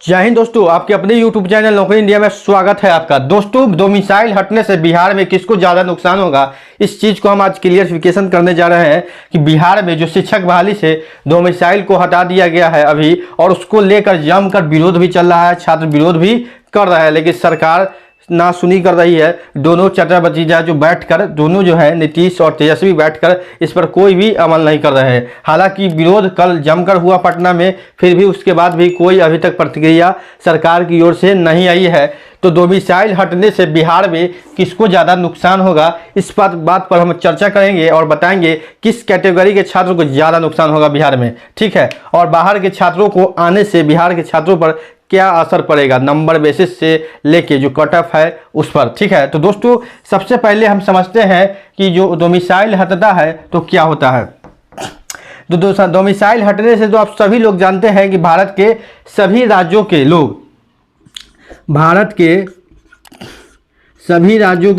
जय हिंद दोस्तों, आपके अपने YouTube चैनल नौकरी इंडिया में स्वागत है आपका। दोस्तों, डोमिसाइल हटने से बिहार में किसको ज़्यादा नुकसान होगा, इस चीज़ को हम आज क्लियरिफिकेशन करने जा रहे हैं कि बिहार में जो शिक्षक बहाली से डोमिसाइल को हटा दिया गया है अभी, और उसको लेकर जमकर विरोध भी चल रहा है, छात्र विरोध भी कर रहा है, लेकिन सरकार ना सुनी कर रही है। दोनों चचा भतीजा जो बैठकर, दोनों जो है नीतीश और तेजस्वी बैठकर इस पर कोई भी अमल नहीं कर रहे हैं। हालांकि विरोध कल जमकर हुआ पटना में, फिर भी उसके बाद भी कोई अभी तक प्रतिक्रिया सरकार की ओर से नहीं आई है। तो डोमिसाइल हटने से बिहार में किसको ज़्यादा नुकसान होगा, इस बात पर हम चर्चा करेंगे और बताएंगे किस कैटेगरी के छात्रों को ज़्यादा नुकसान होगा बिहार में, ठीक है। और बाहर के छात्रों को आने से बिहार के छात्रों पर क्या असर पड़ेगा, नंबर बेसिस से लेके जो कट ऑफ है उस पर, ठीक है। तो दोस्तों, सबसे पहले हम समझते हैं कि जो डोमिसाइल हटता है तो क्या होता है। तो दोस्तों, डोमिसाइल हटने से तो आप सभी लोग जानते हैं कि भारत के सभी राज्यों के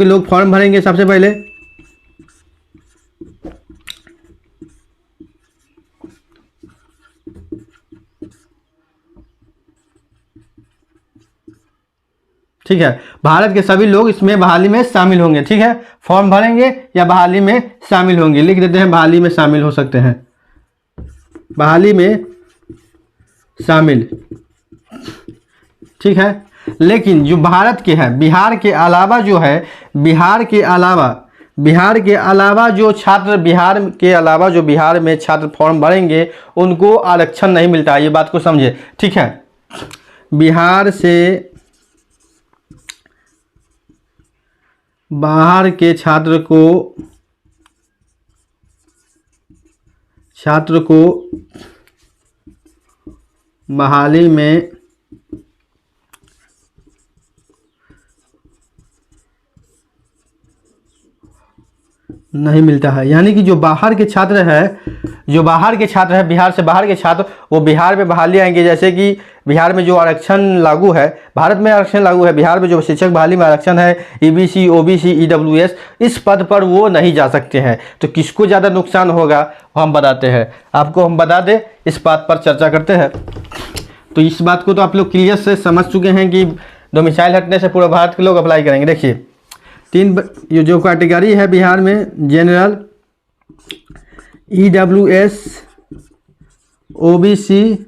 लोग फॉर्म भरेंगे। सबसे पहले ठीक है, भारत के सभी लोग इसमें बहाली में शामिल होंगे, ठीक है। फॉर्म भरेंगे या बहाली में शामिल होंगे, लिख देते हैं बहाली में शामिल हो सकते हैं, बहाली में शामिल, ठीक है। लेकिन जो भारत के हैं, बिहार के अलावा जो है, बिहार के अलावा जो छात्र, बिहार में छात्र फॉर्म भरेंगे उनको आरक्षण नहीं मिलता है, ये बात को समझे, ठीक है। बिहार से बाहर के छात्र को बहाली में नहीं मिलता है। यानी कि जो बाहर के छात्र है बिहार से बाहर के छात्र, वो बिहार में बहाली आएंगे। जैसे कि बिहार में जो आरक्षण लागू है, भारत में आरक्षण लागू है, बिहार में जो शिक्षक बहाली में आरक्षण है, ईबीसी, ओबीसी, ईडब्ल्यूएस, इस पद पर वो नहीं जा सकते हैं। तो किसको ज़्यादा नुकसान होगा हम बताते हैं आपको, हम बता दें, इस बात पर चर्चा करते हैं। तो इस बात को तो आप लोग क्लियर से समझ चुके हैं कि डोमिसाइल हटने से पूरा भारत के लोग अप्लाई करेंगे। देखिए, ये जो कैटेगरी है बिहार में, जनरल, ईडब्ल्यूएस, ओबीसी,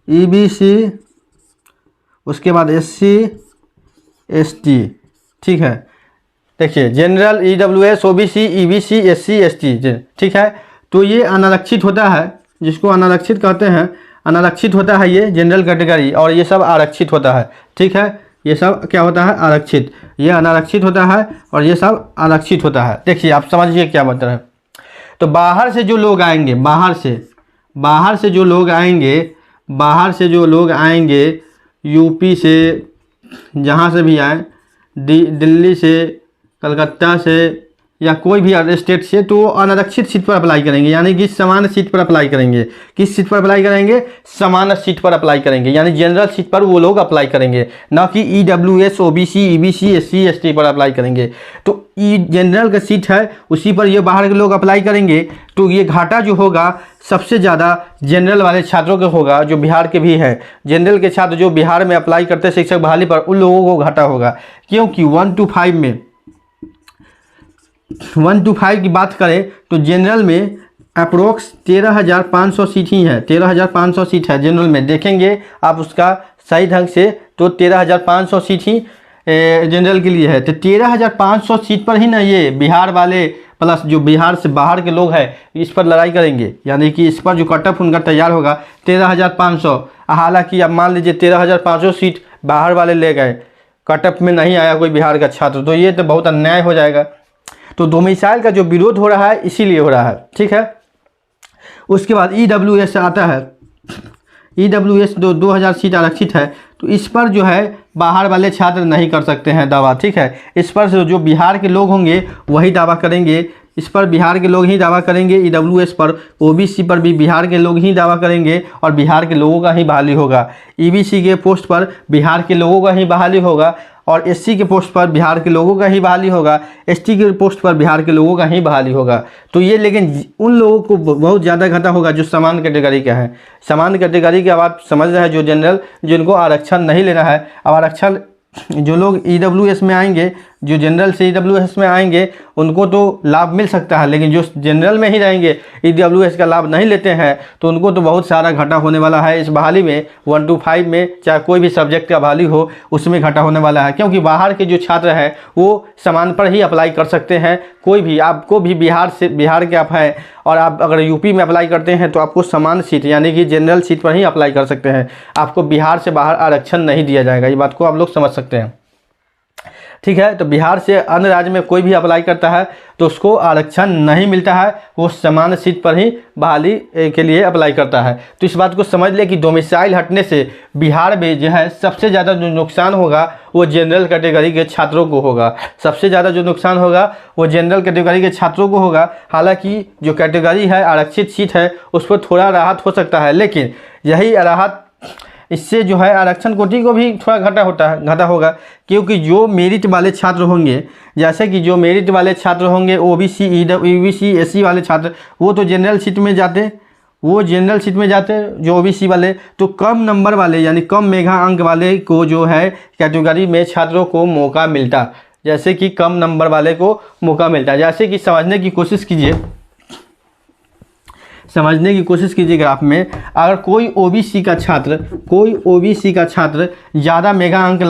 ईबीसी, उसके बाद एससी, एसटी, ठीक है। देखिए, general, EWS, OBC, EBC, SC, ST, ठीक है। तो ये अनारक्षित होता है, जिसको अनारक्षित कहते हैं, अनारक्षित होता है ये जनरल कैटेगरी, और ये सब आरक्षित होता है, ठीक है। ये सब क्या होता है, आरक्षित, ये अनारक्षित होता है और ये सब आरक्षित होता है। देखिए, आप समझिए क्या मतलब है। तो बाहर से जो लोग आएंगे, बाहर से जो लोग आएंगे, यूपी से, जहाँ से भी आए, दिल्ली से, कलकत्ता से, या कोई भी अदर स्टेट से, तो अनारक्षित सीट पर अप्लाई करेंगे। यानी कि समान सीट पर अप्लाई करेंगे। किस सीट पर अप्लाई करेंगे? समान सीट पर अप्लाई करेंगे, यानी जनरल सीट पर वो लोग अप्लाई करेंगे, ना कि EWS, OBC, EBC, SC, ST पर अप्लाई करेंगे। तो जनरल का सीट है, उसी पर ये बाहर के लोग अप्लाई करेंगे। तो ये घाटा जो होगा सबसे ज़्यादा जनरल वाले छात्रों के होगा, जो बिहार के भी हैं। जनरल के छात्र जो बिहार में अप्लाई करते हैं शिक्षक बहाली पर, उन लोगों को घाटा होगा, क्योंकि 1 to 5 की बात करें तो जनरल में अप्रोक्स 13,500 सीट ही है, 13,500 सीट है जनरल में। देखेंगे आप उसका सही ढंग से, तो 13,500 सीट ही जनरल के लिए है। तो 13,500 सीट पर ही ना ये बिहार वाले प्लस जो बिहार से बाहर के लोग हैं इस पर लड़ाई करेंगे। यानी कि इस पर जो कट ऑफ उनका तैयार होगा 13,500। हालांकि अब मान लीजिए 13,500 सीट बाहर वाले ले गए, कट ऑफ में नहीं आया कोई बिहार का छात्र, तो ये तो बहुत अन्याय हो जाएगा। तो डोमिसाइल का जो विरोध हो रहा है इसीलिए हो रहा है, ठीक है। उसके बाद ईडब्ल्यूएस आता है, ईडब्ल्यूएस 2,000 सीट आरक्षित है। तो इस पर जो है बाहर वाले छात्र नहीं कर सकते हैं दावा, ठीक है। इस पर जो बिहार के लोग होंगे वही दावा करेंगे, इस पर बिहार के लोग ही दावा करेंगे। ईडब्ल्यूएस पर, ओबीसी पर भी बिहार के लोग ही दावा करेंगे और बिहार के लोगों का ही बहाली होगा। ईबीसी के पोस्ट पर बिहार के लोगों का ही बहाली होगा और एससी के पोस्ट पर बिहार के लोगों का ही बहाली होगा, एसटी के पोस्ट पर बिहार के लोगों का ही बहाली होगा। तो ये लेकिन उन लोगों को बहुत ज़्यादा घाटा होगा जो सामान्य कैटेगरी का है। सामान्य कैटेगरी की आप समझ रहे हैं, जो जनरल जिनको आरक्षण नहीं लेना है। अब आरक्षण जो लोग ईडब्ल्यूएस में आएंगे, जो जनरल से ईडब्ल्यूएस में आएंगे उनको तो लाभ मिल सकता है, लेकिन जो जनरल में ही रहेंगे, ईडब्ल्यूएस का लाभ नहीं लेते हैं, तो उनको तो बहुत सारा घाटा होने वाला है इस बहाली में। 1 to 5 में चाहे कोई भी सब्जेक्ट का बहाली हो उसमें घाटा होने वाला है, क्योंकि बाहर के जो छात्र हैं वो समान पर ही अप्लाई कर सकते हैं। कोई भी, आपको भी बिहार के आप हैं और आप अगर यूपी में अप्लाई करते हैं तो आपको समान सीट यानी कि जनरल सीट पर ही अप्लाई कर सकते हैं। आपको बिहार से बाहर आरक्षण नहीं दिया जाएगा, ये बात को आप लोग समझ सकते हैं, ठीक है। तो बिहार से अन्य राज्य में कोई भी अप्लाई करता है तो उसको आरक्षण नहीं मिलता है, वो समान सीट पर ही बहाली के लिए अप्लाई करता है। तो इस बात को समझ ले कि डोमिसाइल हटने से बिहार में जो है सबसे ज़्यादा जो नुकसान होगा वो जनरल कैटेगरी के छात्रों को होगा। सबसे ज़्यादा जो नुकसान होगा वो जनरल कैटेगरी के छात्रों को होगा। हालांकि जो कैटेगरी है, आरक्षित सीट है, उस पर थोड़ा राहत हो सकता है, लेकिन यही राहत इससे जो है आरक्षण कोटि को भी थोड़ा घाटा होगा, क्योंकि जो मेरिट वाले छात्र होंगे, जैसे कि जो मेरिट वाले छात्र होंगे ओबीसी, ईबीसी, एससी वाले छात्र, वो तो जनरल सीट में जाते, जो ओबीसी वाले। तो कम नंबर वाले यानी कम मेगा अंक वाले को जो है कैटेगरी में छात्रों को मौका मिलता, जैसे कि कम नंबर वाले को मौका मिलता। जैसे कि समझने की कोशिश कीजिए ग्राफ में, अगर कोई ओबीसी का छात्र ज़्यादा मेगा अंक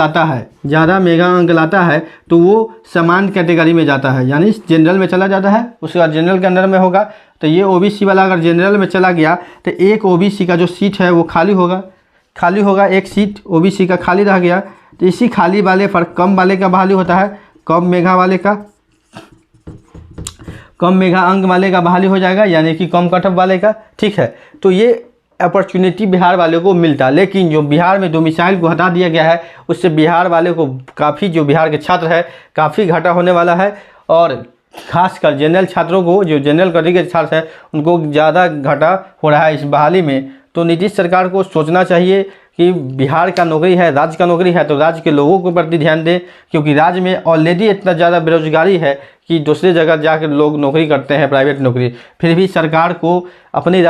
लाता है तो वो समान कैटेगरी में जाता है, यानी जनरल में चला जाता है, उसके बाद जनरल के अंडर में होगा। तो ये ओबीसी वाला अगर जनरल में चला गया तो एक ओबीसी का जो सीट है वो खाली होगा, एक सीट ओबीसी का खाली रह गया। तो इसी खाली वाले पर कम वाले का बहाली होता है, कम मेगा अंक वाले का बहाली हो जाएगा, यानी कि कम कट ऑफ वाले का, ठीक है। तो ये अपॉर्चुनिटी बिहार वाले को मिलता, लेकिन जो बिहार में डोमिसाइल को हटा दिया गया है उससे बिहार वाले को काफ़ी, जो बिहार के छात्र है काफ़ी घाटा होने वाला है। और खासकर जनरल छात्रों को, जो जनरल कैटेगरी के छात्र हैं उनको ज़्यादा घाटा हो रहा है इस बहाली में। तो नीतीश सरकार को सोचना चाहिए कि बिहार का नौकरी है, राज्य का नौकरी है, तो राज्य के लोगों के प्रति ध्यान दें, क्योंकि राज्य में ऑलरेडी इतना ज़्यादा बेरोजगारी है कि दूसरे जगह जाकर लोग नौकरी करते हैं, प्राइवेट नौकरी। फिर भी सरकार को अपनी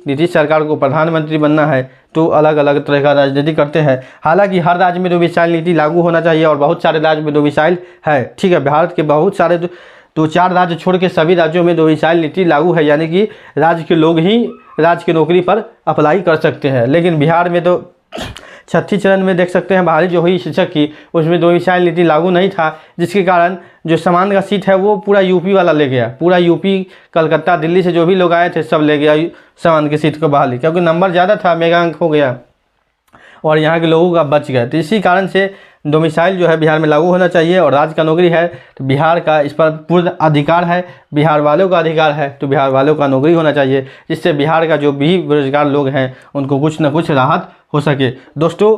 नीतीश सरकार को प्रधानमंत्री बनना है तो अलग अलग तरह का राजनीति करते हैं। हालांकि हर राज्य में डोमिसाइल नीति लागू होना चाहिए और बहुत सारे राज्य में डोमिसाइल है, ठीक है। भारत के बहुत सारे 2-4 राज्य छोड़ के सभी राज्यों में डोमिसाइल नीति लागू है, यानी कि राज्य के लोग ही राज्य की नौकरी पर अप्लाई कर सकते हैं। लेकिन बिहार में तो 36 चरण में देख सकते हैं बहाली जो हुई शिक्षक की, उसमें डोमिसाइल नीति लागू नहीं था, जिसके कारण जो सामान्य का सीट है वो पूरा यूपी वाला ले गया। पूरा यूपी, कलकत्ता, दिल्ली से जो भी लोग आए थे सब ले गया सामान्य की सीट को बहाली, क्योंकि नंबर ज़्यादा था, मेगा अंक हो गया और यहाँ के लोगों का बच गया। तो इसी कारण से डोमिसाइल जो है बिहार में लागू होना चाहिए। और राज्य का नौकरी है तो बिहार का इस पर पूर्ण अधिकार है, बिहार वालों का अधिकार है, तो बिहार वालों का नौकरी होना चाहिए, जिससे बिहार का जो भी बेरोजगार लोग हैं उनको कुछ ना कुछ राहत हो सके। दोस्तों,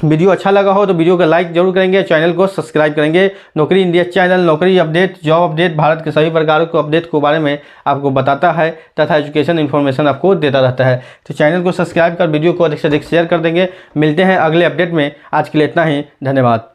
वीडियो अच्छा लगा हो तो वीडियो को लाइक जरूर करेंगे, चैनल को सब्सक्राइब करेंगे। नौकरी इंडिया चैनल नौकरी अपडेट, जॉब अपडेट, भारत के सभी प्रकार के अपडेट के बारे में आपको बताता है तथा एजुकेशन इन्फॉर्मेशन आपको देता रहता है। तो चैनल को सब्सक्राइब कर वीडियो को अधिक से अधिक शेयर कर देंगे। मिलते हैं अगले अपडेट में, आज के लिए इतना ही, धन्यवाद।